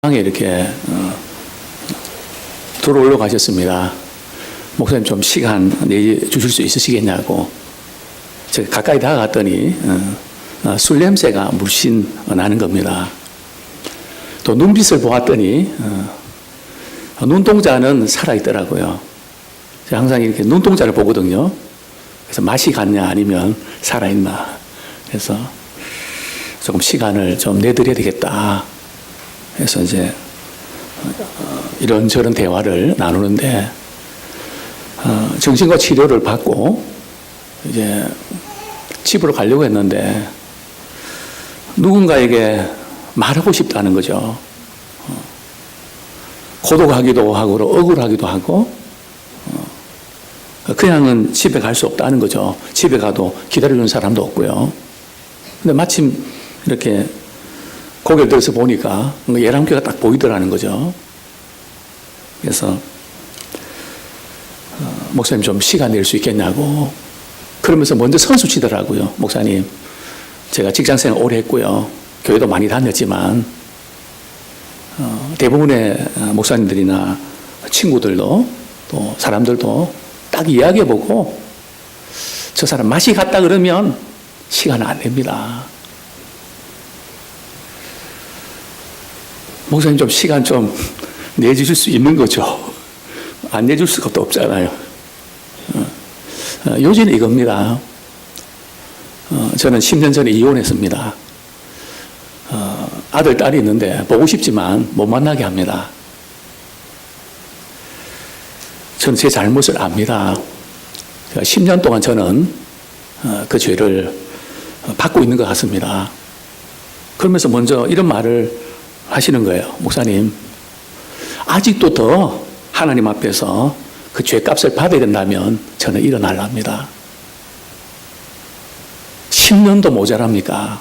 방에 이렇게 들어올려 가셨습니다. 목사님 좀 시간 내주실 수 있으시겠냐고. 제가 가까이 다가갔더니 술 냄새가 물씬 나는 겁니다. 또 눈빛을 보았더니 눈동자는 살아있더라고요. 제가 항상 이렇게 눈동자를 보거든요. 그래서 맛이 갔냐 아니면 살아있나. 그래서 조금 시간을 좀 내드려야 되겠다. 그래서 이제 이런저런 대화를 나누는데 정신과 치료를 받고 이제 집으로 가려고 했는데 누군가에게 말하고 싶다는 거죠. 고독하기도 하고 억울하기도 하고 그냥은 집에 갈 수 없다는 거죠. 집에 가도 기다려주는 사람도 없고요. 근데 마침 이렇게 고개를 들어서 보니까 예람교가 딱 보이더라는 거죠. 그래서 목사님 좀 시간 낼 수 있겠냐고. 그러면서 먼저 선수 치더라고요. 목사님, 제가 직장생활 오래 했고요. 교회도 많이 다녔지만 대부분의 목사님들이나 친구들도 또 사람들도 딱 이야기해보고 저 사람 맛이 갔다 그러면 시간 안 냅니다. 목사님 좀 시간 좀 내주실 수 있는 거죠. 안 내줄 수가 또 없잖아요. 요지는 이겁니다. 저는 10년 전에 이혼했습니다. 아들, 딸이 있는데 보고 싶지만 못 만나게 합니다. 저는 제 잘못을 압니다. 10년 동안 저는 그 죄를 받고 있는 것 같습니다. 그러면서 먼저 이런 말을 하시는 거예요. 목사님, 아직도 더 하나님 앞에서 그 죄값을 받아야 된다면 저는 일어나랍니다. 10년도 모자랍니까?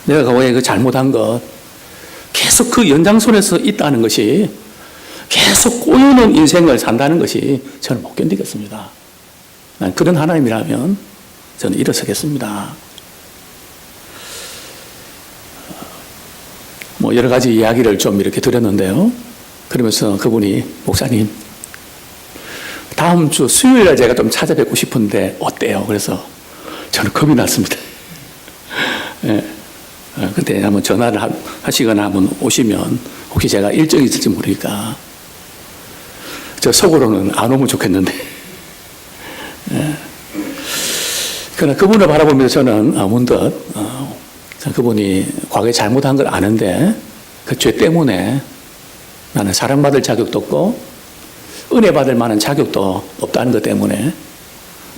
내가 과거에 그 잘못한 것 계속 그 연장선에서 있다는 것이 계속 꼬이는 인생을 산다는 것이 저는 못 견디겠습니다. 난 그런 하나님이라면 저는 일어서겠습니다. 뭐 여러 가지 이야기를 좀 이렇게 드렸는데요. 그러면서 그분이 목사님, 다음 주 수요일에 제가 좀 찾아뵙고 싶은데 어때요? 그래서 저는 겁이 났습니다. 예. 그때 한번 전화를 하시거나 한번 오시면 혹시 제가 일정이 있을지 모르니까 저 속으로는 안 오면 좋겠는데. 예. 그러나 그분을 바라보면서 저는 문득 그분이 과거에 잘못한 걸 아는데 그 죄 때문에 나는 사랑받을 자격도 없고 은혜 받을 만한 자격도 없다는 것 때문에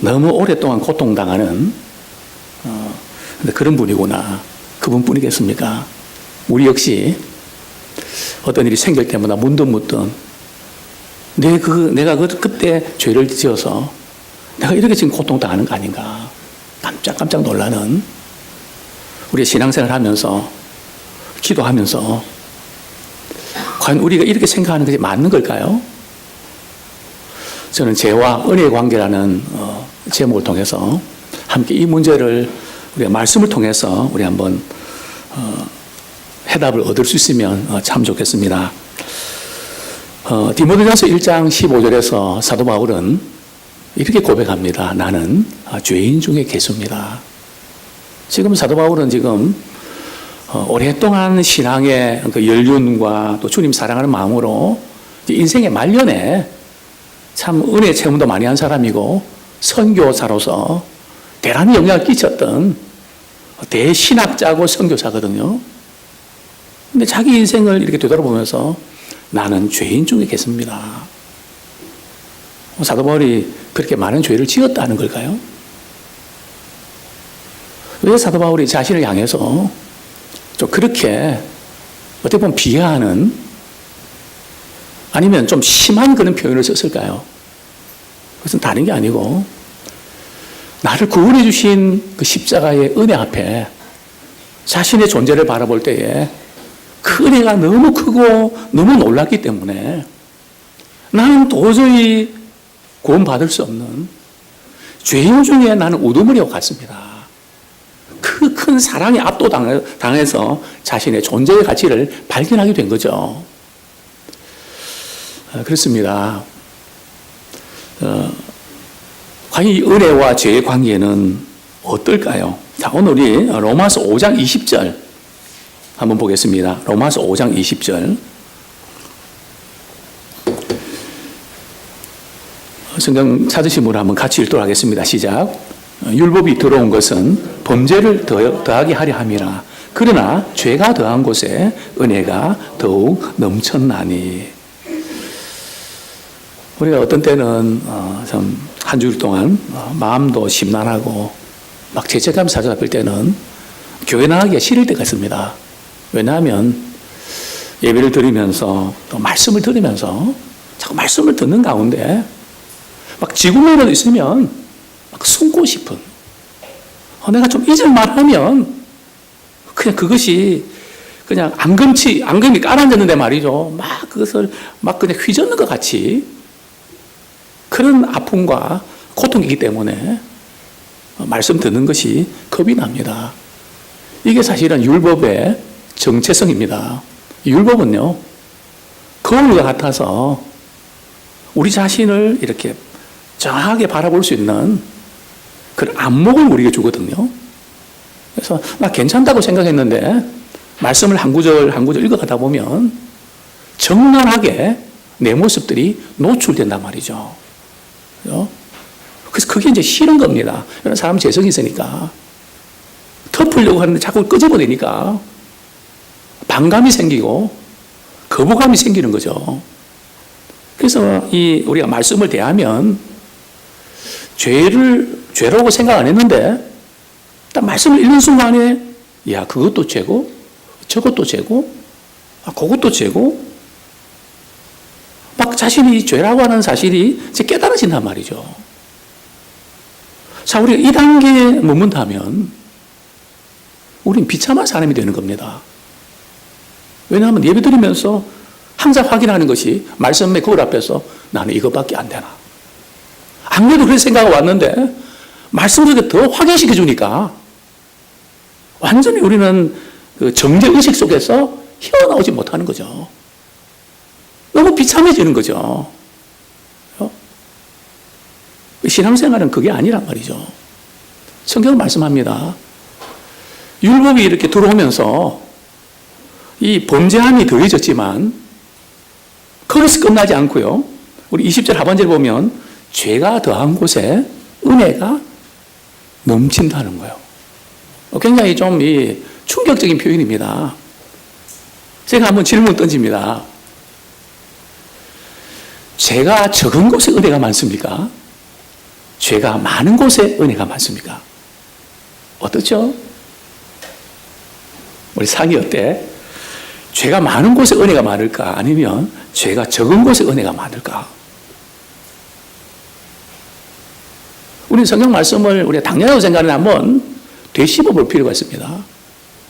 너무 오랫동안 고통당하는 그런 분이구나. 그분뿐이겠습니까? 우리 역시 어떤 일이 생길 때마다 문득문득 내가 그때 죄를 지어서 내가 이렇게 지금 고통당하는 거 아닌가. 깜짝 놀라는 우리 신앙생활 하면서 기도하면서 과연 우리가 이렇게 생각하는 것이 맞는 걸까요? 저는 죄와 은혜의 관계라는 제목을 통해서 함께 이 문제를 우리가 말씀을 통해서 우리 한번 해답을 얻을 수 있으면 참 좋겠습니다. 디모데전서 1장 15절에서 사도 바울은 이렇게 고백합니다. 나는 죄인 중에 괴수입니다. 지금 사도 바울은 지금 오랫동안 신앙의 그 연륜과 또 주님 사랑하는 마음으로 인생의 말년에 참 은혜 체험도 많이 한 사람이고 선교사로서 대단히 영향을 끼쳤던 대신학자고 선교사거든요. 근데 자기 인생을 이렇게 되돌아보면서 나는 죄인 중에 괴수입니다. 사도 바울이 그렇게 많은 죄를 지었다는 걸까요? 왜 사도 바울이 자신을 향해서 좀 그렇게 어떻게 보면 비하하는 아니면 좀 심한 그런 표현을 썼을까요? 그것은 다른 게 아니고 나를 구원해 주신 그 십자가의 은혜 앞에 자신의 존재를 바라볼 때에 그 은혜가 너무 크고 너무 놀랐기 때문에 나는 도저히 구원받을 수 없는 죄인 중에 나는 우두머리와 같습니다. 그 큰 사랑에 압도당해서 자신의 존재의 가치를 발견하게 된 거죠. 그렇습니다. 과연 이 은혜와 죄의 관계는 어떨까요? 자, 오늘 우리 로마서 5장 20절 한번 보겠습니다. 로마서 5장 20절. 성경 찾으신 분 한번 같이 읽도록 하겠습니다. 시작. 율법이 들어온 것은 범죄를 더하게 하려 함이라. 그러나 죄가 더한 곳에 은혜가 더욱 넘쳤나니. 우리가 어떤 때는 참 한 주일 동안 마음도 심란하고 막 죄책감이 사로잡힐 때는 교회 나가기가 싫을 때가 있습니다. 왜냐하면 예배를 드리면서 또 말씀을 들으면서 자꾸 말씀을 듣는 가운데 막 지구면에 있으면 막 숨고 싶은, 내가 좀 잊을만 하면 그냥 그것이 그냥 앙금이 깔아앉았는데 말이죠. 막 그것을 막 그냥 휘젓는 것 같이 그런 아픔과 고통이기 때문에 말씀 듣는 것이 겁이 납니다. 이게 사실은 율법의 정체성입니다. 율법은요, 거울과 같아서 우리 자신을 이렇게 정확하게 바라볼 수 있는 그런 안목을 우리에게 주거든요. 그래서 나 괜찮다고 생각했는데 말씀을 한 구절 한 구절 읽어가다 보면 정연하게 내 모습들이 노출된단 말이죠. 그래서 그게 이제 싫은 겁니다. 이런 사람 재성이 있으니까 덮으려고 하는데 자꾸 끄집어내니까 반감이 생기고 거부감이 생기는 거죠. 그래서 우리가 말씀을 대하면 죄라고 생각 안 했는데 딱 말씀을 읽는 순간에 야, 그것도 죄고 저것도 죄고 그것도 죄고 막 자신이 죄라고 하는 사실이 이제 깨달아진단 말이죠. 자, 우리가 이 단계에 머문다면 우린 비참한 사람이 되는 겁니다. 왜냐하면 예배 드리면서 항상 확인하는 것이 말씀의 거울 앞에서 나는 이것밖에 안 되나. 안 그래도 그런 생각이 왔는데 말씀 속에 더 확인시켜 주니까 완전히 우리는 그 정죄의식 속에서 헤어나오지 못하는 거죠. 너무 비참해지는 거죠. 신앙생활은 그게 아니란 말이죠. 성경은 말씀합니다. 율법이 이렇게 들어오면서 이 범죄함이 더해졌지만 거기서 끝나지 않고요. 우리 20절 하반절에 보면 죄가 더한 곳에 은혜가 넘친다는 거예요. 굉장히 좀 충격적인 표현입니다. 제가 한번 질문 던집니다. 죄가 적은 곳에 은혜가 많습니까? 죄가 많은 곳에 은혜가 많습니까? 어떻죠? 우리 상이 어때? 죄가 많은 곳에 은혜가 많을까? 아니면 죄가 적은 곳에 은혜가 많을까? 우리 성경 말씀을 우리가 당연하다고 생각하는 한번 되씹어 볼 필요가 있습니다.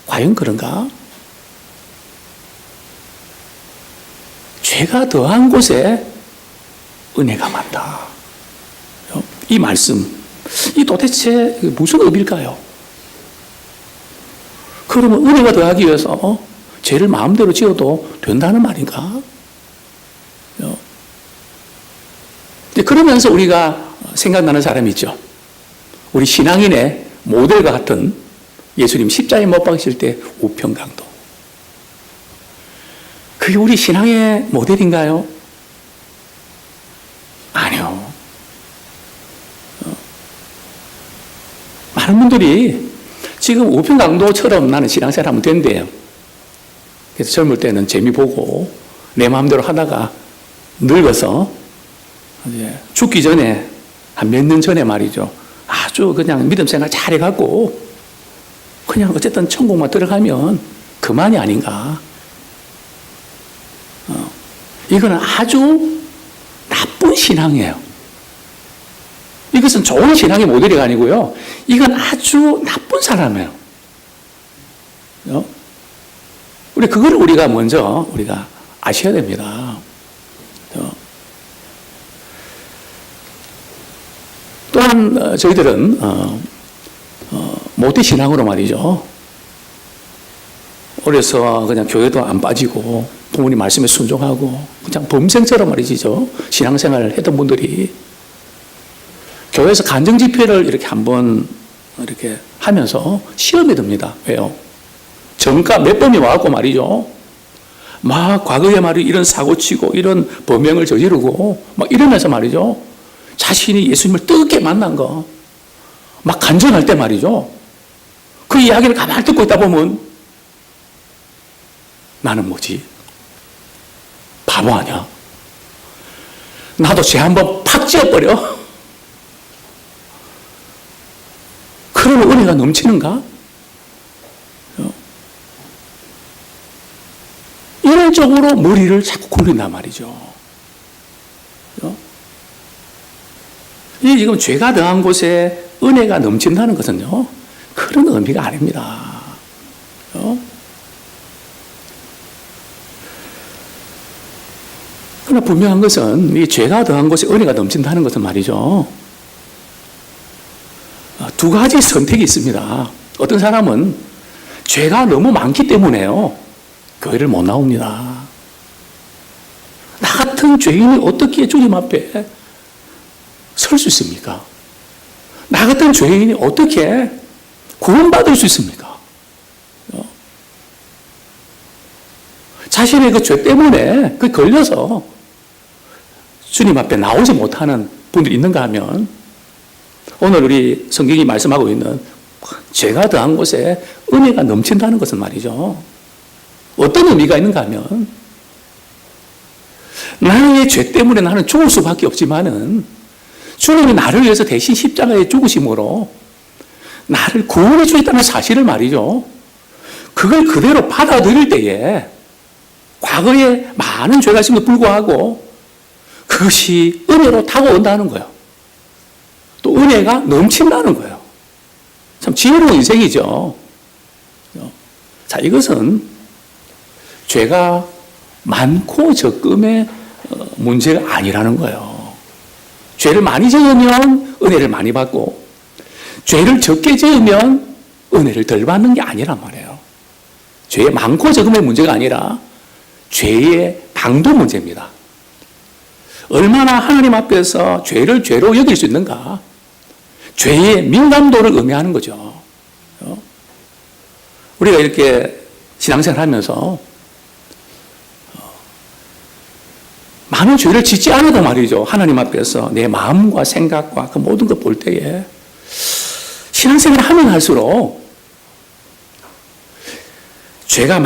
과연 그런가? 죄가 더한 곳에 은혜가 많다. 이 말씀, 이 도대체 무슨 의미일까요? 그러면 은혜가 더하기 위해서 죄를 마음대로 지어도 된다는 말인가? 그러면서 우리가 생각나는 사람이 있죠. 우리 신앙인의 모델과 같은 예수님 십자가에 못 박으실 때 우편강도. 그게 우리 신앙의 모델인가요? 아니요. 많은 분들이 지금 우편강도처럼 나는 신앙생활 하면 된대요. 그래서 젊을 때는 재미 보고 내 마음대로 하다가 늙어서 이제 죽기 전에 한 몇 년 전에 말이죠. 아주 그냥 믿음 생활 잘해갖고 그냥 어쨌든 천국만 들어가면 그만이 아닌가. 이거는 아주 나쁜 신앙이에요. 이것은 좋은 신앙의 모델이 아니고요. 이건 아주 나쁜 사람이에요. 그거를 우리가 먼저 우리가 아셔야 됩니다. 또한 저희들은 모태 신앙으로 말이죠. 어려서 그냥 교회도 안 빠지고 부모님 말씀에 순종하고 그냥 범생처럼 말이죠. 신앙생활을 했던 분들이 교회에서 간증 집회를 이렇게 한번 이렇게 하면서 시험에 듭니다. 왜요? 전가 몇 번이 와갖고 말이죠. 막 과거에 말이죠. 이런 사고 치고 이런 범행을 저지르고 막 이러면서 말이죠. 자신이 예수님을 뜨겁게 만난 거 막 간증할 때 말이죠. 그 이야기를 가만히 듣고 있다 보면 나는 뭐지? 바보 아니야? 나도 죄 한번 팍 지어버려? 그러면 은혜가 넘치는가? 이런 쪽으로 머리를 자꾸 굴린단 말이죠. 이 지금 죄가 더한 곳에 은혜가 넘친다는 것은요, 그런 의미가 아닙니다. 그러나 분명한 것은 이 죄가 더한 곳에 은혜가 넘친다는 것은 말이죠. 두 가지 선택이 있습니다. 어떤 사람은 죄가 너무 많기 때문에요. 교회를 못 나옵니다. 나 같은 죄인이 어떻게 주님 앞에 설 수 있습니까? 나 같은 죄인이 어떻게 구원받을 수 있습니까? 자신의 그 죄 때문에 그 걸려서 주님 앞에 나오지 못하는 분들이 있는가 하면 오늘 우리 성경이 말씀하고 있는 죄가 더한 곳에 은혜가 넘친다는 것은 말이죠. 어떤 의미가 있는가 하면 나의 죄 때문에 나는 죽을 수밖에 없지만은 주님이 나를 위해서 대신 십자가에 죽으심으로 나를 구원해 주셨다는 사실을 말이죠. 그걸 그대로 받아들일 때에 과거에 많은 죄가 있음에도 불구하고 그것이 은혜로 다가온다는 거예요. 또 은혜가 넘친다는 거예요. 참 지혜로운 인생이죠. 자, 이것은 죄가 많고 적음의 문제가 아니라는 거예요. 죄를 많이 지으면 은혜를 많이 받고 죄를 적게 지으면 은혜를 덜 받는 게 아니란 말이에요. 죄의 많고 적음의 문제가 아니라 죄의 방도 문제입니다. 얼마나 하나님 앞에서 죄를 죄로 여길 수 있는가? 죄의 민감도를 의미하는 거죠. 우리가 이렇게 신앙생활 하면서 많은 죄를 짓지 않아도 말이죠. 하나님 앞에서 내 마음과 생각과 그 모든 것 볼 때에 신앙생활을 하면 할수록 죄가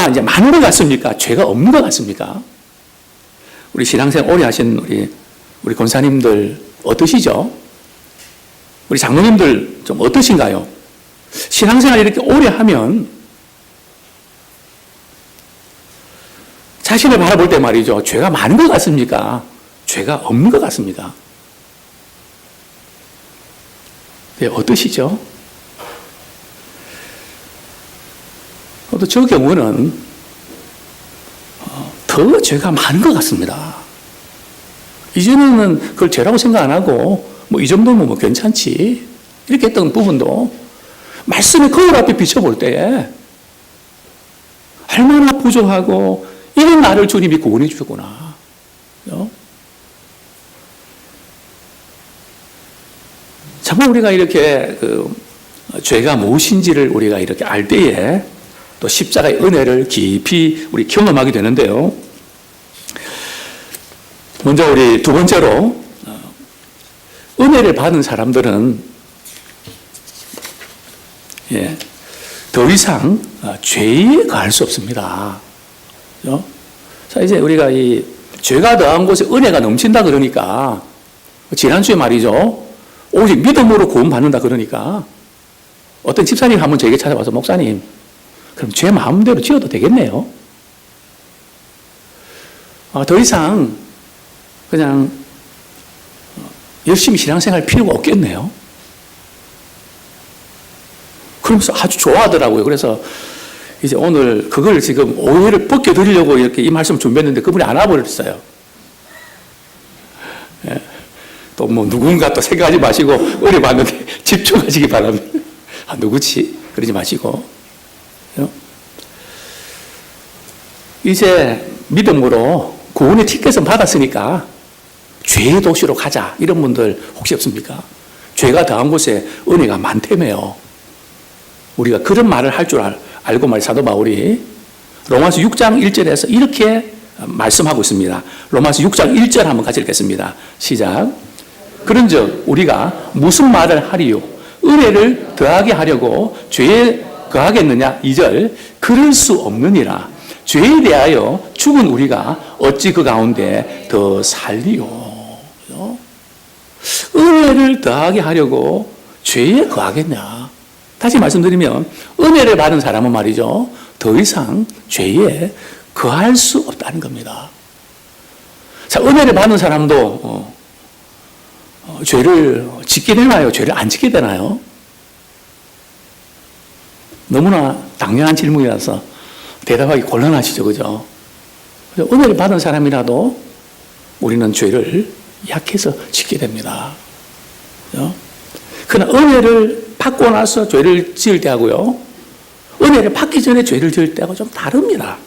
이제 많은 것 같습니까? 죄가 없는 것 같습니까? 우리 신앙생활 오래 하신 우리 권사님들 어떠시죠? 우리 장로님들 좀 어떠신가요? 신앙생활 이렇게 오래 하면 자신을 바라볼 때 말이죠. 죄가 많은 것 같습니까? 죄가 없는 것 같습니다. 네, 어떠시죠? 또 저 경우는 더 죄가 많은 것 같습니다. 이전에는 그걸 죄라고 생각 안 하고 뭐 이 정도면 뭐 괜찮지 이렇게 했던 부분도 말씀의 거울 앞에 비춰볼 때에 얼마나 부족하고 이런 나를 주님이 구원해 주셨구나. 정말 우리가 이렇게 죄가 무엇인지를 우리가 이렇게 알 때에 또 십자가의 은혜를 깊이 우리 경험하게 되는데요. 먼저 우리 두 번째로 은혜를 받은 사람들은 더 이상 죄에 가할 수 없습니다. 자, 이제 우리가 이 죄가 더한 곳에 은혜가 넘친다 그러니까 지난주에 말이죠. 오직 믿음으로 구원받는다 그러니까 어떤 집사님 한 번 저에게 찾아와서 목사님 그럼 제 마음대로 지어도 되겠네요. 더 이상 그냥 열심히 신앙생활 필요가 없겠네요. 그러면서 아주 좋아하더라고요. 그래서 이제 오늘 그걸 지금 오해를 벗겨드리려고 이렇게 이 말씀을 준비했는데 그분이 안 와버렸어요. 또 뭐 누군가 또 생각하지 마시고 은혜 받는데 집중하시기 바랍니다. 아, 누구지? 그러지 마시고. 이제 믿음으로 구원의 티켓은 받았으니까 죄의 도시로 가자. 이런 분들 혹시 없습니까? 죄가 더한 곳에 은혜가 많다며요. 우리가 그런 말을 할 줄 알고 말이 사도 바울이 로마서 6장 1절에서 이렇게 말씀하고 있습니다. 로마서 6장 1절 한번 같이 읽겠습니다. 시작. 그런즉 우리가 무슨 말을 하리요? 은혜를 더하게 하려고 죄에 거하겠느냐? 2절. 그럴 수 없느니라. 죄에 대하여 죽은 우리가 어찌 그 가운데 더 살리요? 은혜를 더하게 하려고 죄에 거하겠냐? 다시 말씀드리면 은혜를 받은 사람은 말이죠, 더 이상 죄에 거할 수 없다는 겁니다. 자, 은혜를 받은 사람도 죄를 짓게 되나요? 죄를 안 짓게 되나요? 너무나 당연한 질문이라서 대답하기 곤란하시죠, 그죠? 은혜를 받은 사람이라도 우리는 죄를 약해서 짓게 됩니다. 그죠? 그러나 은혜를 받고 나서 죄를 지을 때하고요, 은혜를 받기 전에 죄를 지을 때하고 좀 다릅니다.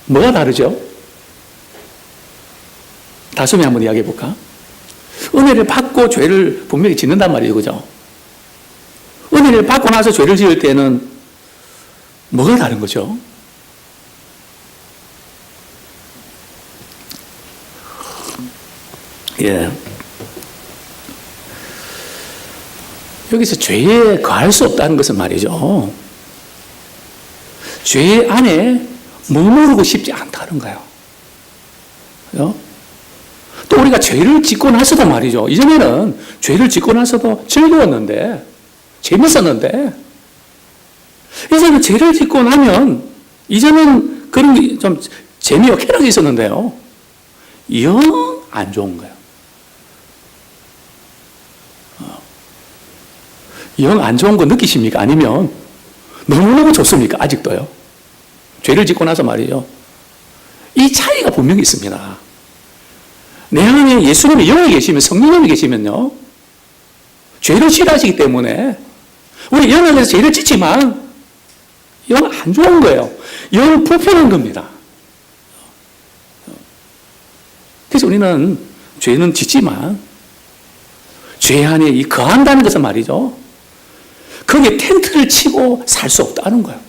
뭐가 다르죠? 다솜이 한번 이야기해 볼까? 은혜를 받고 죄를 분명히 짓는단 말이에요, 그죠? 은혜를 받고 나서 죄를 지을 때는 뭐가 다른 거죠? 예. 여기서 죄에 거할 수 없다는 것은 말이죠, 죄 안에 머무르고 싶지 않다는 거예요. 그죠? 또 우리가 죄를 짓고 나서도 말이죠, 이전에는 죄를 짓고 나서도 즐거웠는데, 재밌었는데, 이제는 죄를 짓고 나면, 이제는 그런 게 좀 재미와 쾌락이 있었는데요, 영 안 좋은 거예요. 영 안 좋은 거 느끼십니까? 아니면 너무너무 좋습니까? 아직도요? 죄를 짓고 나서 말이죠, 이 차이가 분명히 있습니다. 내 안에 예수님이 영이 계시면, 성령님이 계시면요, 죄를 싫어하시기 때문에 우리 영 안에서 죄를 짓지만 영 안 좋은 거예요. 영 불편한 겁니다. 그래서 우리는 죄는 짓지만 죄 안에 이 거한다는 것은 말이죠, 거기에 텐트를 치고 살 수 없다는 거예요.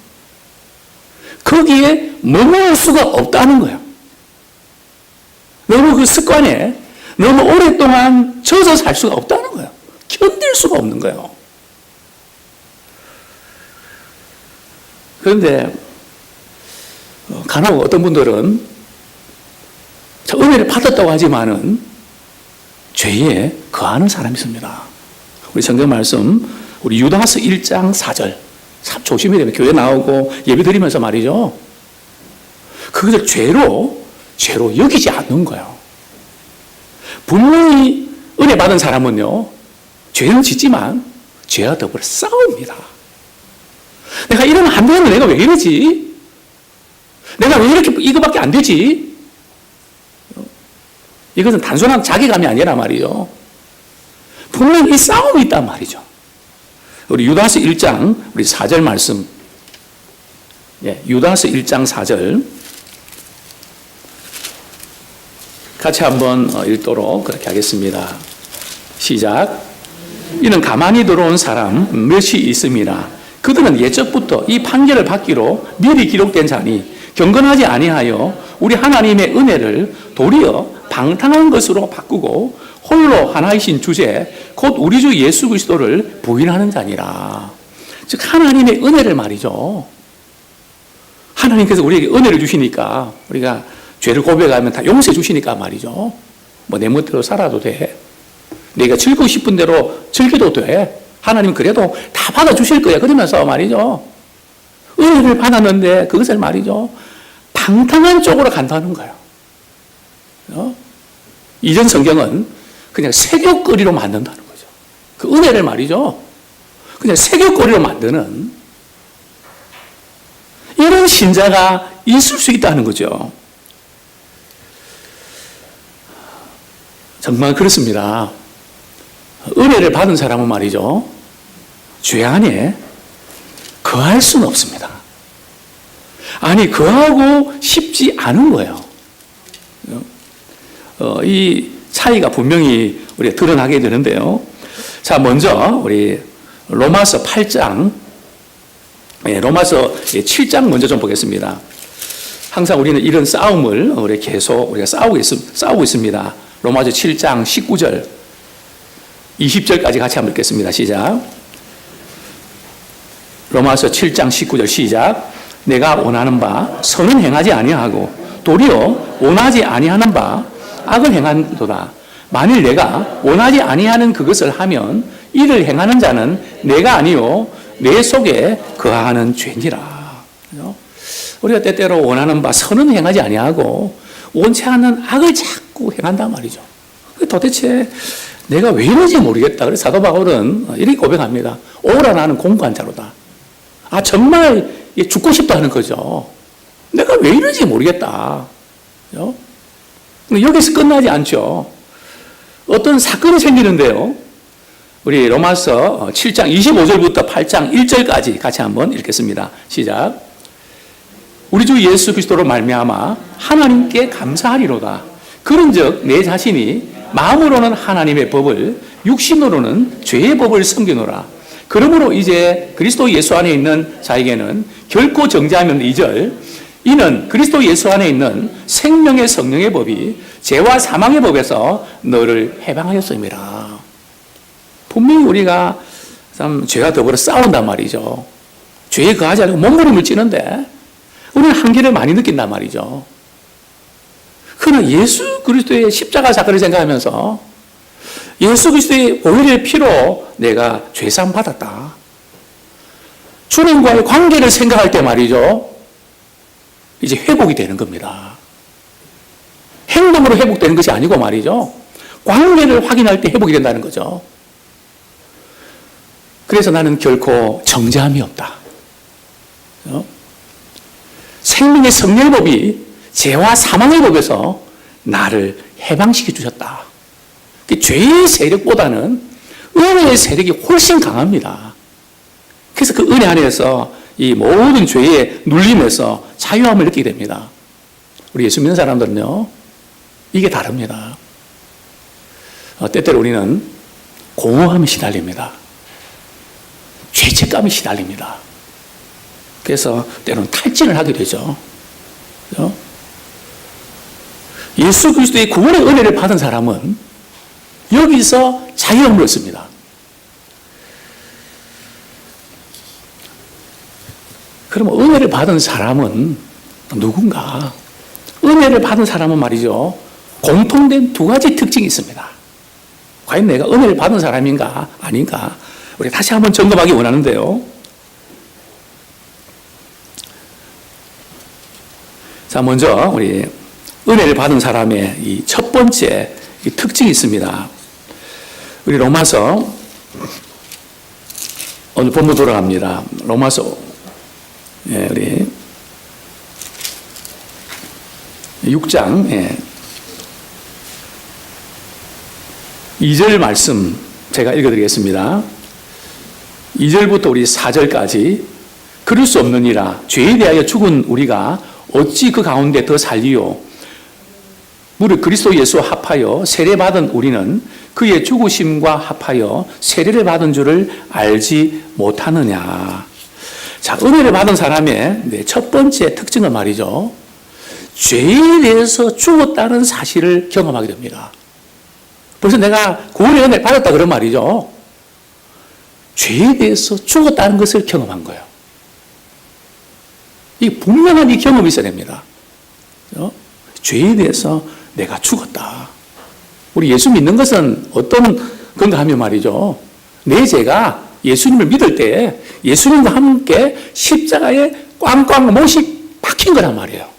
거기에 머무를 수가 없다는 거예요. 너무 그 습관에 너무 오랫동안 젖어 살 수가 없다는 거예요. 견딜 수가 없는 거예요. 그런데 간혹 어떤 분들은 은혜를 받았다고 하지만은 죄에 거하는 사람이 있습니다. 우리 성경 말씀, 우리 유다서 1장 4절 참 조심해야 됩니다. 교회 나오고 예배 드리면서 말이죠, 그것을 죄로 여기지 않는 거예요. 분명히 은혜 받은 사람은요, 죄는 짓지만 죄와 더불어 싸웁니다. 내가 이러면 안 되는데 내가 왜 이러지? 내가 왜 이렇게 이거밖에 안 되지? 이것은 단순한 자괴감이 아니라 말이죠, 분명히 이 싸움이 있단 말이죠. 우리 유다서 1장 우리 4절 말씀, 유다서 1장 4절 같이 한번 읽도록 그렇게 하겠습니다. 시작. 이는 가만히 들어온 사람 몇이 있음이라. 그들은 예적부터 이 판결을 받기로 미리 기록된 자니 경건하지 아니하여 우리 하나님의 은혜를 도리어 방탕한 것으로 바꾸고 홀로 하나이신 주제 곧 우리 주 예수 그리스도를 부인하는 자니라. 즉 하나님의 은혜를 말이죠, 하나님께서 우리에게 은혜를 주시니까 우리가 죄를 고백하면 다 용서해 주시니까 말이죠, 뭐 내 멋대로 살아도 돼, 내가 즐기고 싶은 대로 즐겨도 돼, 하나님 그래도 다 받아주실 거야, 그러면서 말이죠, 은혜를 받았는데 그것을 말이죠, 방탕한 쪽으로 간다는 거예요. 이전 성경은 그냥 세교거리로 만든다는 거죠. 그 은혜를 말이죠, 그냥 세교거리로 만드는 이런 신자가 있을 수 있다는 거죠. 정말 그렇습니다. 은혜를 받은 사람은 말이죠, 죄 안에 거할 수는 없습니다. 아니, 거하고 싶지 않은 거예요. 이 차이가 분명히 우리가 드러나게 되는데요. 자, 먼저 우리 로마서 8장, 로마서 7장 먼저 좀 보겠습니다. 항상 우리는 이런 싸움을 우리 계속 우리가 싸우고 있습니다. 로마서 7장 19절, 20절까지 같이 한번 읽겠습니다. 시작. 로마서 7장 19절 시작. 내가 원하는 바 선은 행하지 아니하고 도리어 원하지 아니하는 바 악을 행한도다. 만일 내가 원하지 아니하는 그것을 하면 이를 행하는 자는 내가 아니요 내 속에 거하는 죄니라. 우리가 때때로 원하는 바 선은 행하지 아니하고 원치 않는 악을 자꾸 행한단 말이죠. 도대체 내가 왜 이러지 모르겠다. 그래서 사도 바울은 이렇게 고백합니다. 오라 나는 공고한 자로다. 정말 죽고 싶다 하는 거죠. 내가 왜 이러지 모르겠다. 여기서 끝나지 않죠. 어떤 사건이 생기는데요. 우리 로마서 7장 25절부터 8장 1절까지 같이 한번 읽겠습니다. 시작. 우리 주 예수 그리스도로 말미암아 하나님께 감사하리로다. 그런즉 내 자신이 마음으로는 하나님의 법을 육신으로는 죄의 법을 섬기노라. 그러므로 이제 그리스도 예수 안에 있는 자에게는 결코 정죄하면 2절 이는 그리스도 예수 안에 있는 생명의 성령의 법이 죄와 사망의 법에서 너를 해방하였음이라. 분명히 우리가 참 죄와 더불어 싸운단 말이죠. 죄에 거하지 않고 몸부림을 찌는데 우리는 한계를 많이 느낀단 말이죠. 그러나 예수 그리스도의 십자가 사건을 생각하면서 예수 그리스도의 보혈의 피로 내가 죄사함 받았다. 주님과의 관계를 생각할 때 말이죠. 이제 회복이 되는 겁니다. 행동으로 회복되는 것이 아니고 말이죠. 관계를 확인할 때 회복이 된다는 거죠. 그래서 나는 결코 정죄함이 없다. 생명의 성령의 법이 죄와 사망의 법에서 나를 해방시켜 주셨다. 죄의 세력보다는 은혜의 세력이 훨씬 강합니다. 그래서 그 은혜 안에서 이 모든 죄의 눌림에서 자유함을 느끼게 됩니다. 우리 예수 믿는 사람들은요, 이게 다릅니다. 때때로 우리는 공허함에 시달립니다. 죄책감에 시달립니다. 그래서 때로는 탈진을 하게 되죠. 예수 그리스도의 구원의 은혜를 받은 사람은 여기서 자유함을 얻습니다. 그럼 은혜를 받은 사람은 누군가? 은혜를 받은 사람은 말이죠. 공통된 두 가지 특징이 있습니다. 과연 내가 은혜를 받은 사람인가? 아닌가? 우리 다시 한번 점검하기 원하는데요. 자, 먼저 우리 은혜를 받은 사람의 이 첫 번째 이 특징이 있습니다. 우리 로마서 오늘 본문 돌아갑니다. 로마서 우리 6장 2절 말씀 제가 읽어드리겠습니다. 2절부터 우리 4절까지 그럴 수 없느니라 죄에 대하여 죽은 우리가 어찌 그 가운데 더 살리요 무릇 그리스도 예수와 합하여 세례받은 우리는 그의 죽으심과 합하여 세례를 받은 줄을 알지 못하느냐. 자, 은혜를 받은 사람의 첫 번째 특징은 말이죠. 죄에 대해서 죽었다는 사실을 경험하게 됩니다. 벌써 내가 구원의 은혜를 받았다 그런 말이죠. 죄에 대해서 죽었다는 것을 경험한 거예요. 이 분명한 이 경험이 있어야 됩니다. 죄에 대해서 내가 죽었다. 우리 예수 믿는 것은 어떤 건가 하면 말이죠. 내 죄가 예수님을 믿을 때 예수님과 함께 십자가에 꽝꽝 못이 박힌 거란 말이에요.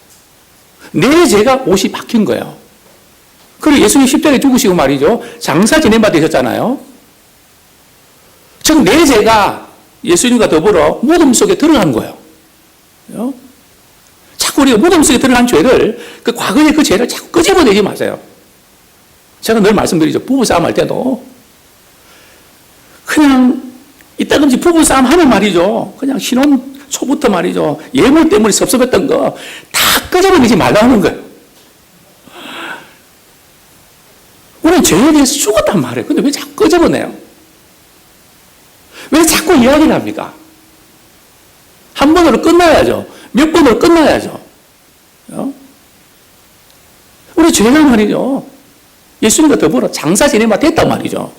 내 죄가 못이 박힌 거예요. 그리고 예수님 십자가에 죽으시고 말이죠. 장사 지낸 바 되셨잖아요. 즉 내 죄가 예수님과 더불어 무덤 속에 들어간 거예요. 자꾸 우리가 무덤 속에 들어간 죄를, 그 과거의 그 죄를 자꾸 끄집어내지 마세요. 제가 늘 말씀드리죠. 부부싸움 할 때도 그냥 이따가 가끔씩 부부싸움 하면 말이죠. 그냥 신혼 초부터 말이죠. 예물 때문에 섭섭했던 거 다 끄집어내지 말라는 거예요. 우리는 죄에 대해서 죽었단 말이에요. 근데 왜 자꾸 끄집어내요? 왜 자꾸 이야기를 합니까? 한 번으로 끝나야죠. 몇 번으로 끝나야죠. 우리 죄가 말이죠. 예수님과 더불어 장사 지내면 됐단 말이죠.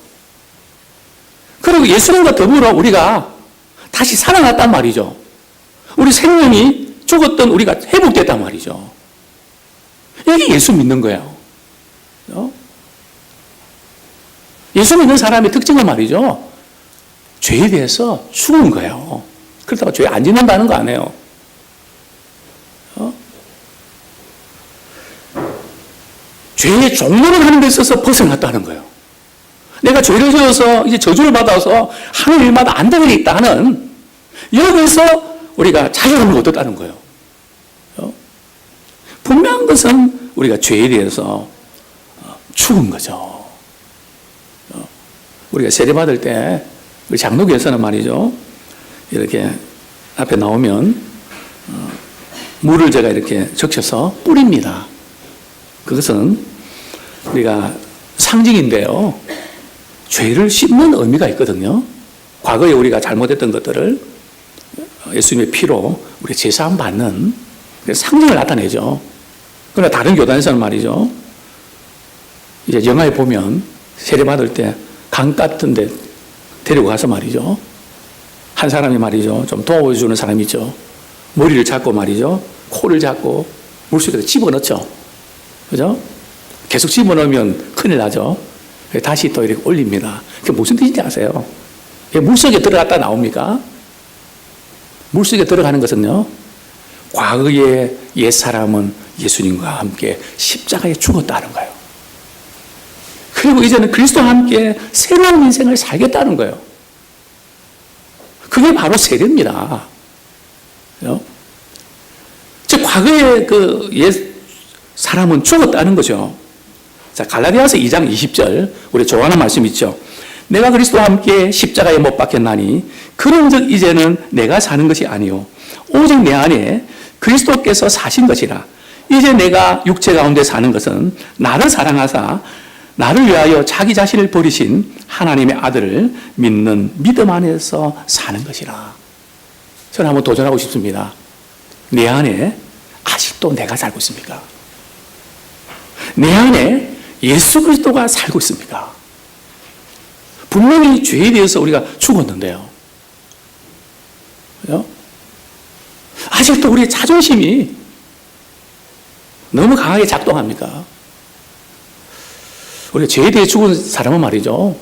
그리고 예수님과 더불어 우리가 다시 살아났단 말이죠. 우리 생명이 죽었던 우리가 회복됐단 말이죠. 이게 예수 믿는 거예요. 예수 믿는 사람의 특징은 말이죠. 죄에 대해서 죽은 거예요. 그렇다고 죄 안 짓는다는 거 아니에요. 죄의 종로를 하는 데 있어서 벗어났다는 거예요. 내가 죄를 지어서 이제 저주를 받아서 하는 일마다 안 되는 게 있다는 여기서 우리가 자유함을 얻었다는 거예요. 분명한 것은 우리가 죄에 대해서 죽은 거죠. 우리가 세례받을 때 우리 장로교에서는 말이죠. 이렇게 앞에 나오면 물을 제가 이렇게 적셔서 뿌립니다. 그것은 우리가 상징인데요. 죄를 씻는 의미가 있거든요. 과거에 우리가 잘못했던 것들을 예수님의 피로 우리 제사함 받는 상징을 나타내죠. 그러나 다른 교단에서는 말이죠. 이제 영화에 보면 세례받을 때 강 같은 데 데리고 가서 말이죠. 한 사람이 말이죠. 좀 도와주는 사람이 있죠. 머리를 잡고 말이죠. 코를 잡고 물속에 집어넣죠. 그죠? 계속 집어넣으면 큰일 나죠. 다시 또 이렇게 올립니다. 그게 무슨 뜻인지 아세요? 물속에 들어갔다 나옵니까? 물속에 들어가는 것은요, 과거의 옛사람은 예수님과 함께 십자가에 죽었다는 거예요. 그리고 이제는 그리스도와 함께 새로운 인생을 살겠다는 거예요. 그게 바로 세례입니다. 즉, 과거의 그 옛 사람은 죽었다는 거죠. 자, 갈라디아서 2장 20절, 우리 좋아하는 말씀 있죠. 내가 그리스도와 함께 십자가에 못 박혔나니 그런즉 이제는 내가 사는 것이 아니요 오직 내 안에 그리스도께서 사신 것이라. 이제 내가 육체 가운데 사는 것은 나를 사랑하사 나를 위하여 자기 자신을 버리신 하나님의 아들을 믿는 믿음 안에서 사는 것이라. 저는 한번 도전하고 싶습니다. 내 안에 아직도 내가 살고 있습니까? 내 안에 예수 그리스도가 살고 있습니까? 분명히 죄에 대해서 우리가 죽었는데요. 아직도 우리의 자존심이 너무 강하게 작동합니까? 우리가 죄에 대해 죽은 사람은 말이죠.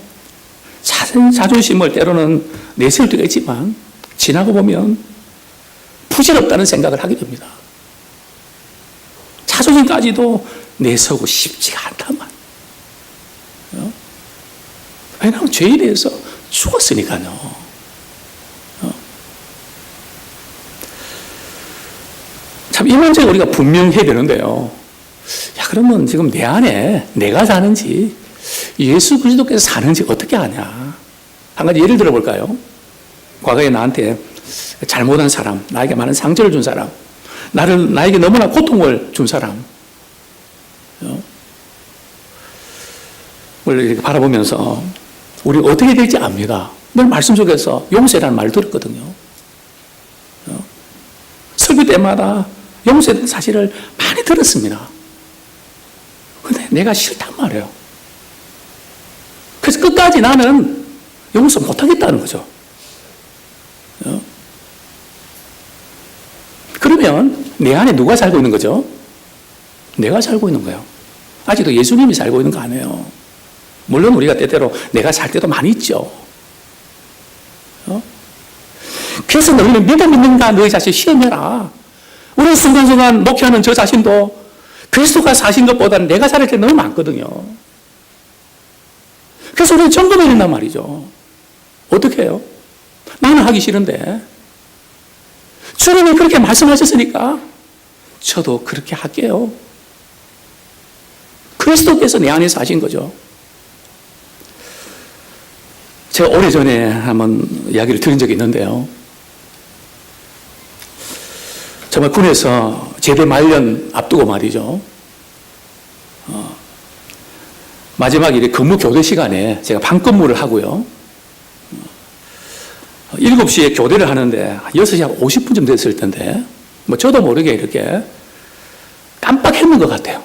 자존심을 때로는 내세울 때가 있지만 지나고 보면 부질없다는 생각을 하게 됩니다. 자존심까지도 내세우고 싶지가 않단 말이에요. 왜냐하면 죄에 대해서 죽었으니까요. 참, 이 문제가 우리가 분명해야 되는데요. 야, 그러면 지금 내 안에 내가 사는지 예수 그리스도께서 사는지 어떻게 아냐? 한 가지 예를 들어볼까요? 과거에 나한테 잘못한 사람, 나에게 많은 상처를 준 사람, 나에게 너무나 고통을 준 사람, 우리 이렇게 바라보면서 우리 어떻게 될지 압니다. 늘 말씀 속에서 용서라는 말을 들었거든요. 설교 때마다 용서의 사실을 많이 들었습니다. 근데 내가 싫단 말이에요. 그래서 끝까지 나는 용서 못하겠다는 거죠. 그러면 내 안에 누가 살고 있는 거죠? 내가 살고 있는 거예요. 아직도 예수님이 살고 있는 거 아니에요. 물론 우리가 때때로 내가 살 때도 많이 있죠. 그래서 너희는 믿음 있는가 너희 자신 시험해라. 우리 순간순간 목회하는 저 자신도 그리스도가 사신 것보다는 내가 살을 때 너무 많거든요. 그래서 우리는 점검해야 된단 말이죠. 어떻게 해요? 나는 하기 싫은데 주님이 그렇게 말씀하셨으니까 저도 그렇게 할게요. 그리스도께서 내 안에 사신 거죠. 제가 오래전에 한번 이야기를 들은 적이 있는데요. 정말 군에서 제대 말년 앞두고 말이죠. 마지막 이렇게 근무 교대 시간에 제가 반근무를 하고요. 7시에 교대를 하는데 6시 한 50분쯤 됐을 텐데 뭐 저도 모르게 이렇게 깜빡했는 것 같아요.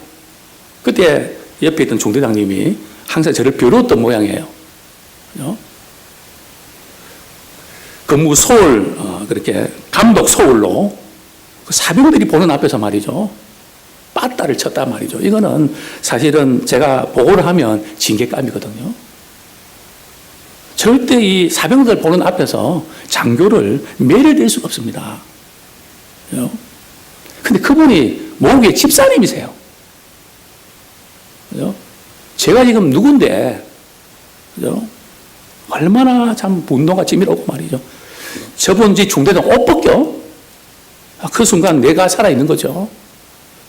그때 옆에 있던 중대장님이 항상 저를 벼르었던 모양이에요. 근무 소울, 그렇게 감독 소울로 사병들이 보는 앞에서 말이죠. 빠따를 쳤단 말이죠. 이거는 사실은 제가 보고를 하면 징계감이거든요. 절대 이 사병들 보는 앞에서 장교를 매를 댈 수가 없습니다. 근데 그분이 모국의 집사님이세요. 제가 지금 누군데, 얼마나 참 분노가 치밀하고 말이죠. 저분 이제 중대장 옷 벗겨? 그 순간 내가 살아있는 거죠.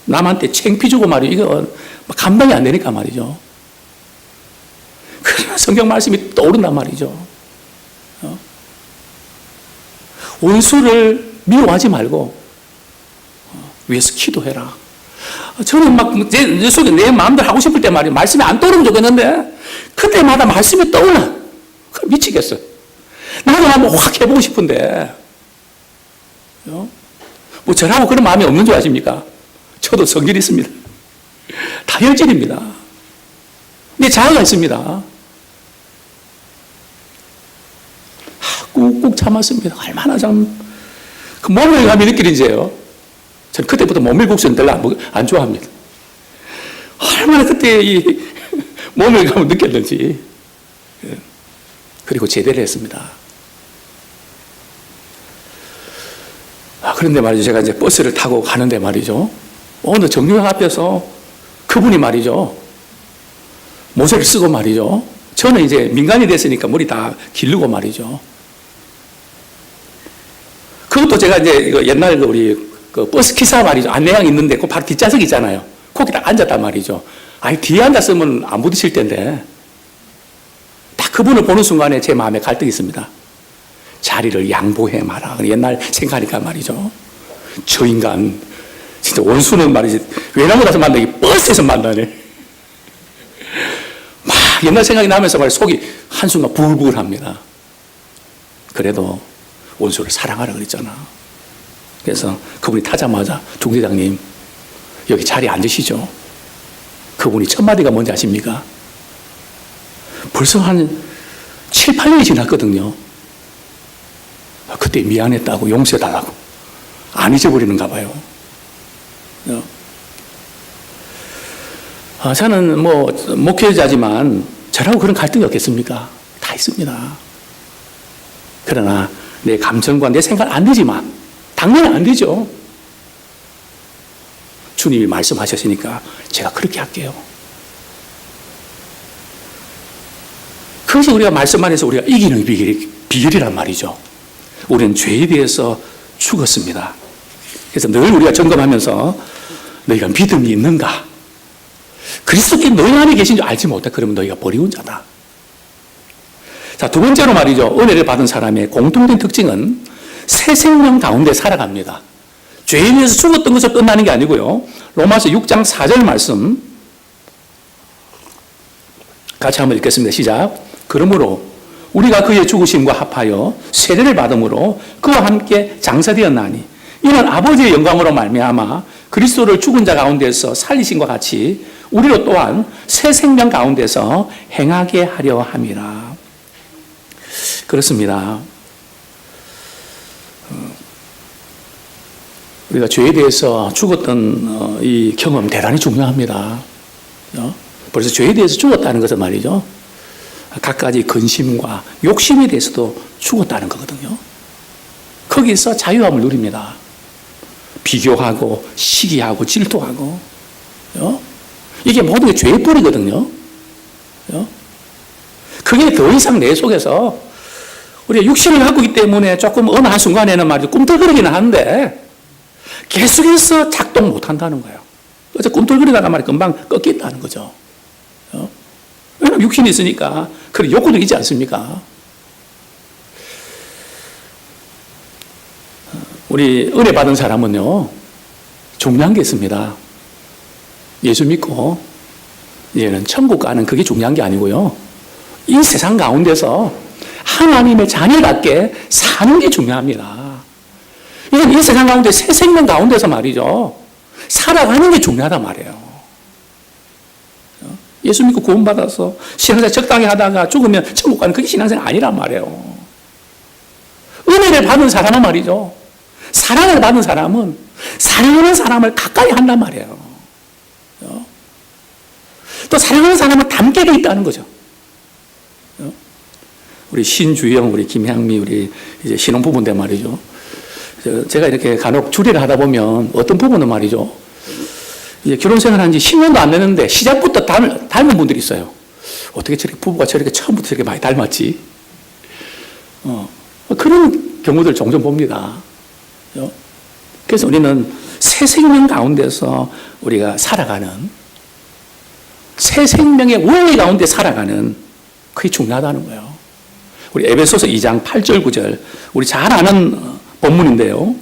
남한테 창피 주고 말이죠. 이건 감당이 안 되니까 말이죠. 그러나 성경 말씀이 떠오른단 말이죠. 원수를 미워하지 말고 위해서 기도해라. 저는 막 내 속에 내 마음대로 하고 싶을 때 말이에요. 말씀이 안 떠오르면 좋겠는데 그때마다 말씀이 떠올라. 미치겠어. 나도 한번 확 해보고 싶은데 뭐 저라고 그런 마음이 없는 줄 아십니까? 저도 성질이 있습니다. 다혈질입니다. 근데 자아가 있습니다. 꾹꾹 참았습니다. 얼마나 참, 그 모멸감이 느끼는지요. 저는 그때부터 모멸국수는 별로 안 좋아합니다. 얼마나 그때 이 모멸감을 느꼈는지. 그리고 제대를 했습니다. 그런데 말이죠. 제가 이제 버스를 타고 가는데 말이죠. 어느 정류장 앞에서 그분이 말이죠. 모자를 쓰고 말이죠. 저는 이제 민간이 됐으니까 머리 다 기르고 말이죠. 그것도 제가 이제 옛날 우리 그 버스 기사 말이죠. 안내양 있는데 그 바로 뒷좌석 있잖아요. 거기 딱 앉았단 말이죠. 아니, 뒤에 앉았으면 안 부딪힐 텐데. 딱 그분을 보는 순간에 제 마음에 갈등이 있습니다. 자리를 양보해 마라. 옛날 생각하니까 말이죠. 저 인간, 진짜 원수는 말이지. 외나무 가서 만나기 버스에서 만나네. 막 옛날 생각이 나면서 말이죠. 속이 한순간 부글부글 합니다. 그래도 원수를 사랑하라 그랬잖아. 그래서 그분이 타자마자 중대장님, 여기 자리에 앉으시죠. 그분이 첫 마디가 뭔지 아십니까? 벌써 한 7, 8년이 지났거든요. 그때 미안했다고 용서해달라고. 안 잊어버리는가 봐요. 저는 뭐 목회자지만 저라고 그런 갈등이 없겠습니까? 다 있습니다. 그러나 내 감정과 내 생각 안 되지만 당연히 안 되죠. 주님이 말씀하셨으니까 제가 그렇게 할게요. 그것이 우리가 말씀 안에서 우리가 이기는 비결이란 말이죠. 우리는 죄에 대해서 죽었습니다. 그래서 늘 우리가 점검하면서 너희가 믿음이 있는가? 그리스도께 너희 안에 계신 줄 알지 못해. 그러면 너희가 버리운 자다. 자, 두 번째로 말이죠. 은혜를 받은 사람의 공통된 특징은 새 생명 가운데 살아갑니다. 죄에 대해서 죽었던 것을 끝나는 게 아니고요. 로마서 6장 4절 말씀 같이 한번 읽겠습니다. 시작. 그러므로 우리가 그의 죽으심과 합하여 세례를 받음으로 그와 함께 장사되었나니 이는 아버지의 영광으로 말미암아 그리스도를 죽은 자 가운데서 살리심과 같이 우리로 또한 새 생명 가운데서 행하게 하려 함이라. 그렇습니다. 우리가 죄에 대해서 죽었던 이 경험 대단히 중요합니다. 벌써 죄에 대해서 죽었다는 것은 말이죠. 갖가지 근심과 욕심에 대해서도 죽었다는 거거든요. 거기서 자유함을 누립니다. 비교하고 시기하고 질투하고 이게 모든 게 죄의 뿌리거든요. 그게 더 이상 내 속에서 우리가 육신을 갖고 있기 때문에 조금 어느 한순간에는 말이죠. 꿈틀거리기는 하는데 계속해서 작동 못한다는 거예요. 그래서 꿈틀거리다가 말이 금방 꺾인다는 거죠. 왜냐하면 육신이 있으니까 그런 욕구도 있지 않습니까? 우리 은혜 받은 사람은요, 중요한 게 있습니다. 예수 믿고, 얘는 천국 가는 그게 중요한 게 아니고요. 이 세상 가운데서 하나님의 자녀답게 사는 게 중요합니다. 이건 이 세상 가운데 새 생명 가운데서 말이죠. 살아가는 게 중요하단 말이에요. 예수 믿고 구원받아서 신앙생활 적당히 하다가 죽으면 천국 가는 그게 신앙생활 아니란 말이에요. 은혜를 받은 사람은 말이죠. 사랑을 받은 사람은 사랑하는 사람을 가까이 한단 말이에요. 또 사랑하는 사람은 닮게 돼 있다는 거죠. 우리 신주영, 우리 김향미, 우리 이제 신혼부부인데 말이죠. 제가 이렇게 간혹 주례를 하다 보면 어떤 부부는 말이죠. 이제 결혼 생활 한 지 10년도 안 됐는데 시작부터 닮은 분들이 있어요. 어떻게 저렇게 부부가 저렇게 처음부터 저렇게 많이 닮았지? 그런 경우들 종종 봅니다. 그래서 우리는 새 생명 가운데서 우리가 살아가는, 새 생명의 원리 가운데 살아가는, 그게 중요하다는 거예요. 우리 에베소서 2장 8절 9절, 우리 잘 아는 본문인데요.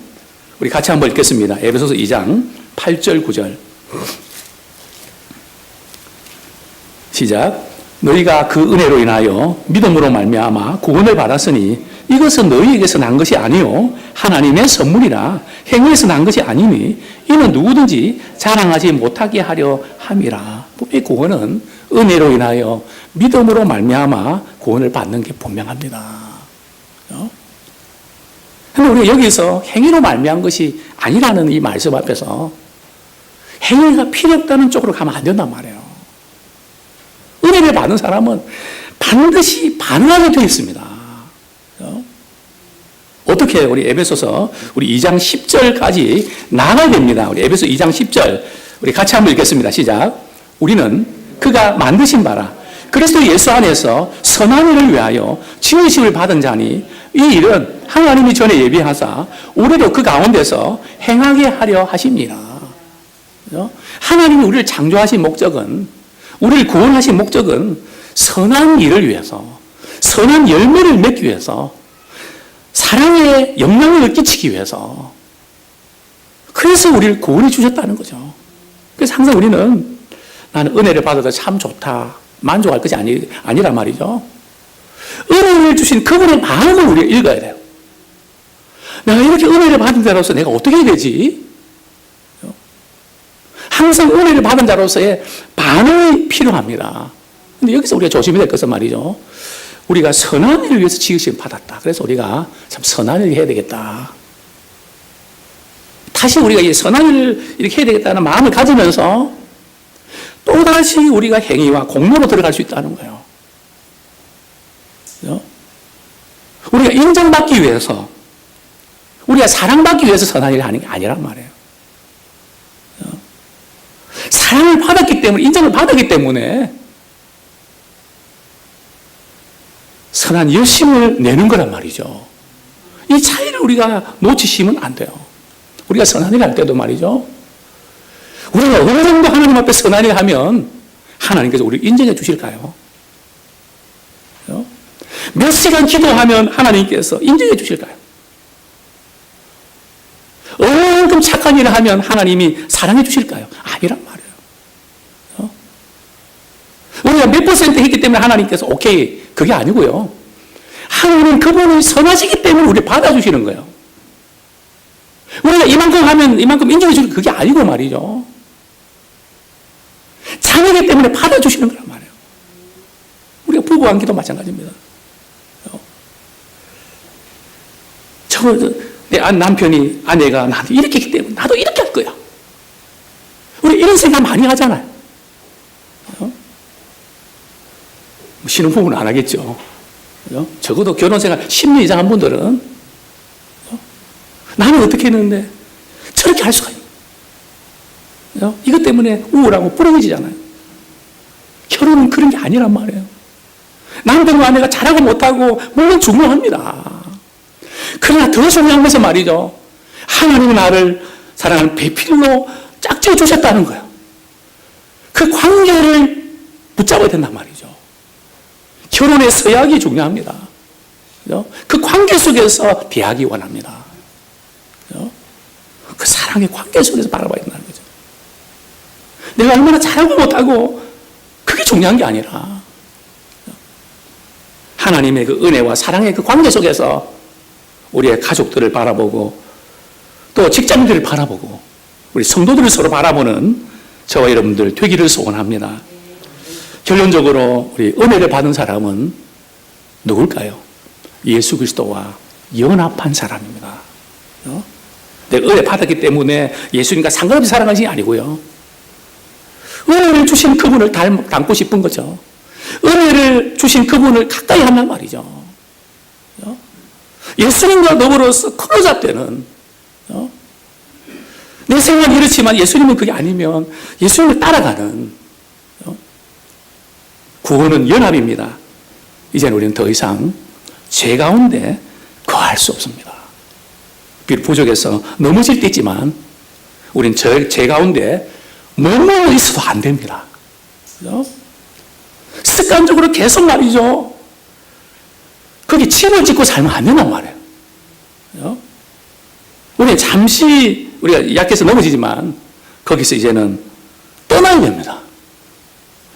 우리 같이 한번 읽겠습니다. 에베소서 2장 8절 9절. 시작. 너희가 그 은혜로 인하여 믿음으로 말미암아 구원을 받았으니 이것은 너희에게서 난 것이 아니요 하나님의 선물이라. 행위에서 난 것이 아니니 이는 누구든지 자랑하지 못하게 하려 함이라. 이 구원은 은혜로 인하여 믿음으로 말미암아 구원을 받는 게 분명합니다. 그런데 우리가 여기서 행위로 말미암은 것이 아니라는 이 말씀 앞에서 행위가 필요 없다는 쪽으로 가면 안 된단 말이에요. 은혜를 받은 사람은 반드시 반응하게 되어 있습니다. 어떻게 우리 에베소서 우리 2장 10절까지 나가야 됩니다. 우리 에베소 2장 10절 우리 같이 한번 읽겠습니다. 시작. 우리는 그가 만드신 바라 그리스도 예수 안에서 선한 일을 위하여 지으심을 받은 자니 이 일은 하나님이 전에 예비하사 우리도 그 가운데서 행하게 하려 하십니다. 하나님이 우리를 창조하신 목적은, 우리를 구원하신 목적은 선한 일을 위해서, 선한 열매를 맺기 위해서, 사랑의 영향을 끼치기 위해서, 그래서 우리를 구원해 주셨다는 거죠. 그래서 항상 우리는 나는 은혜를 받아서 참 좋다, 만족할 것이 아니란 말이죠. 은혜를 주신 그분의 마음을 우리가 읽어야 돼요. 내가 이렇게 은혜를 받은 자로서 내가 어떻게 해야 되지? 항상 은혜를 받은 자로서의 반응이 필요합니다. 근데 여기서 우리가 조심해야 될 것은 말이죠. 우리가 선한 일을 위해서 지으심을 받았다. 그래서 우리가 참 선한 일을 해야 되겠다. 다시 우리가 이 선한 일을 이렇게 해야 되겠다는 마음을 가지면서 또다시 우리가 행위와 공로로 들어갈 수 있다는 거예요. 우리가 인정받기 위해서, 우리가 사랑받기 위해서 선한 일을 하는 게 아니란 말이에요. 사랑을 받았기 때문에, 인정을 받았기 때문에 선한 열심을 내는 거란 말이죠. 이 차이를 우리가 놓치시면 안 돼요. 우리가 선한 일을 할 때도 말이죠. 우리가 어느 정도 하나님 앞에 선한 일을 하면 하나님께서 우리를 인정해 주실까요? 몇 시간 기도하면 하나님께서 인정해 주실까요? 얼만큼 착한 일을 하면 하나님이 사랑해 주실까요? 아니란 말이에요. 우리가 몇 % 했기 때문에 하나님께서 오케이, 그게 아니고요. 하나님은 그분이 선하시기 때문에 우리를 받아주시는 거예요. 우리가 이만큼 하면 이만큼 인정해 주는 그게 아니고 말이죠. 자녀이기 때문에 받아주시는 거란 말이에요. 우리가 부부관계도 마찬가지입니다. 내 남편이, 아내가 나한테 이렇게 했기 때문에 나도 이렇게 할 거야. 우리 이런 생각 많이 하잖아요. 신혼부부는 안 하겠죠. 적어도 결혼생활 10년 이상 한 분들은 나는 어떻게 했는데 저렇게 할 수가 있나? 이것 때문에 우울하고 불행해지잖아요. 결혼은 그런 게 아니란 말이에요. 남편과 아내가 잘하고 못하고 물론 중요합니다. 그러나 더 중요한 것은 말이죠. 하나님이 나를 사랑하는 배필로 짝지어 주셨다는 거예요. 그 관계를 붙잡아야 된단 말이죠. 결혼의 서약이 중요합니다. 그 관계 속에서 대학이 원합니다. 그 사랑의 관계 속에서 바라봐야 된다는 거죠. 내가 얼마나 잘하고 못하고 그게 중요한 게 아니라 하나님의 그 은혜와 사랑의 그 관계 속에서 우리의 가족들을 바라보고 또 직장들을 바라보고 우리 성도들을 서로 바라보는 저와 여러분들 되기를 소원합니다. 결론적으로 우리 은혜를 받은 사람은 누굴까요? 예수 그리스도와 연합한 사람입니다. 내가 은혜 받았기 때문에 예수님과 상관없이 살아가는 게 아니고요. 은혜를 주신 그분을 닮고 싶은 거죠. 은혜를 주신 그분을 가까이 한단 말이죠. 예수님과 더불어서 클로즈업 되는, 내 생각은 이렇지만 예수님은 그게 아니면 예수님을 따라가는, 구원은 연합입니다. 이제는 우리는 더 이상 죄 가운데 거할 수 없습니다. 비록 부족해서 넘어질 때 있지만 우리는 죄 가운데 머물러 있어도 안 됩니다. 습관적으로 계속 말이죠. 거기 침을 짓고 살면 안 된단 말이에요. 우리 잠시 우리가 약해서 넘어지지만 거기서 이제는 떠나야 됩니다.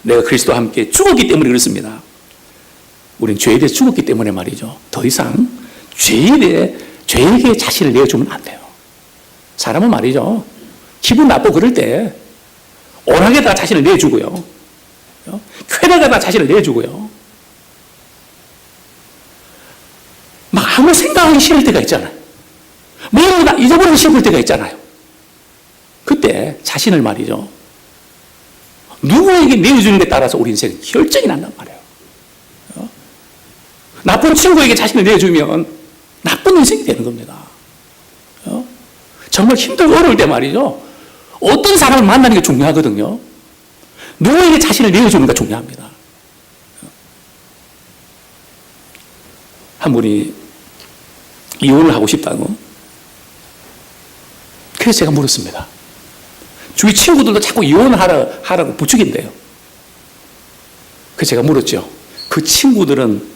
내가 그리스도와 함께 죽었기 때문에 그렇습니다. 우린 죄에 대해 죽었기 때문에 말이죠. 더 이상 죄에게 자신을 내어주면 안 돼요. 사람은 말이죠. 기분 나쁘고 그럴 때 오락에다가 자신을 내주고요. 쾌락에다가 자신을 내주고요. 막 아무 생각하기 싫을 때가 있잖아요. 뭐를 다 잊어버리고 싶을 때가 있잖아요. 그때 자신을 말이죠. 누구에게 내어주는 데 따라서 우리 인생은 결정이 난단 말이에요. 나쁜 친구에게 자신을 내주면 나쁜 인생이 되는 겁니다. 정말 힘들고 어려울 때 말이죠. 어떤 사람을 만나는 게 중요하거든요. 누구에게 자신을 내어주는 게 중요합니다. 한 분이 이혼을 하고 싶다고. 그래서 제가 물었습니다. 주위 친구들도 자꾸 이혼하라고 부추긴대요. 그래서 제가 물었죠. 그 친구들은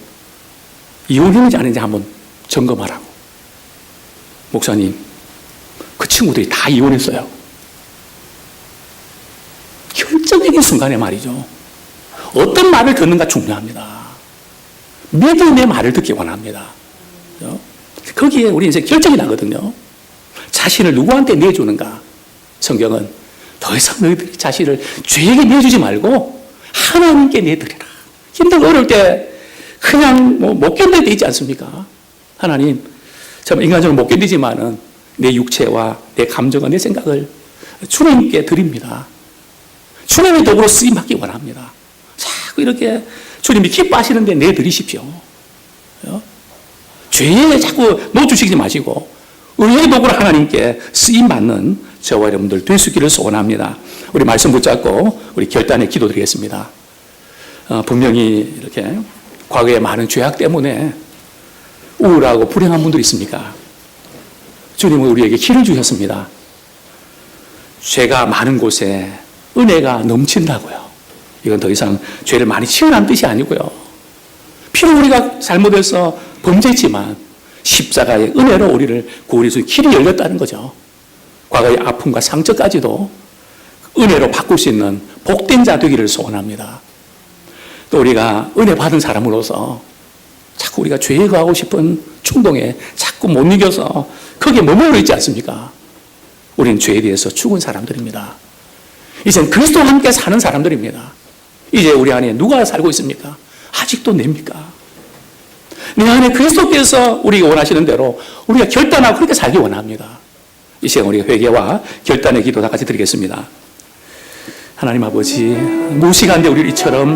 이혼했는지 아닌지 한번 점검하라고. 목사님, 그 친구들이 다 이혼했어요. 결정적인 순간에 말이죠. 어떤 말을 듣는가 중요합니다. 믿음의 말을 듣기 원합니다. 거기에 우리 인생 결정이 나거든요. 자신을 누구한테 내주는가. 성경은 더 이상 너희들이 자신을 죄에게 내주지 말고 하나님께 내드리라. 힘들고 어려울 때 그냥 못 견딜 때 있지 않습니까? 하나님, 참 인간적으로 못 견디지만은 내 육체와 내 감정과 내 생각을 주님께 드립니다. 주님의 도구로 쓰임받기 원합니다. 자꾸 이렇게 주님이 기뻐하시는데 내드리십시오. 죄에 자꾸 놓주시지 마시고 의의 도구로 하나님께 쓰임받는 저와 여러분들 될 수 있기를 소원합니다. 우리 말씀 붙잡고 우리 결단의 기도 드리겠습니다. 분명히 이렇게 과거에 많은 죄악 때문에 우울하고 불행한 분들 있습니까? 주님은 우리에게 길을 주셨습니다. 죄가 많은 곳에 은혜가 넘친다고요. 이건 더 이상 죄를 많이 치우라는 뜻이 아니고요. 비록 우리가 잘못해서 범죄했지만 십자가의 은혜로 우리를 구원해 줄 길이 열렸다는 거죠. 과거의 아픔과 상처까지도 은혜로 바꿀 수 있는 복된 자 되기를 소원합니다. 또 우리가 은혜 받은 사람으로서 자꾸 우리가 죄에 거하고 싶은 충동에 자꾸 못 이겨서 거기에 머물러 있지 않습니까? 우리는 죄에 대해서 죽은 사람들입니다. 이젠 그리스도와 함께 사는 사람들입니다. 이제 우리 안에 누가 살고 있습니까? 아직도 냅니까? 내 안에 그리스도께서 우리가 원하시는 대로 우리가 결단하고 그렇게 살기 원합니다. 이 시간 우리가 회개와 결단의 기도 다 같이 드리겠습니다. 하나님 아버지, 무시간대 우리를 이처럼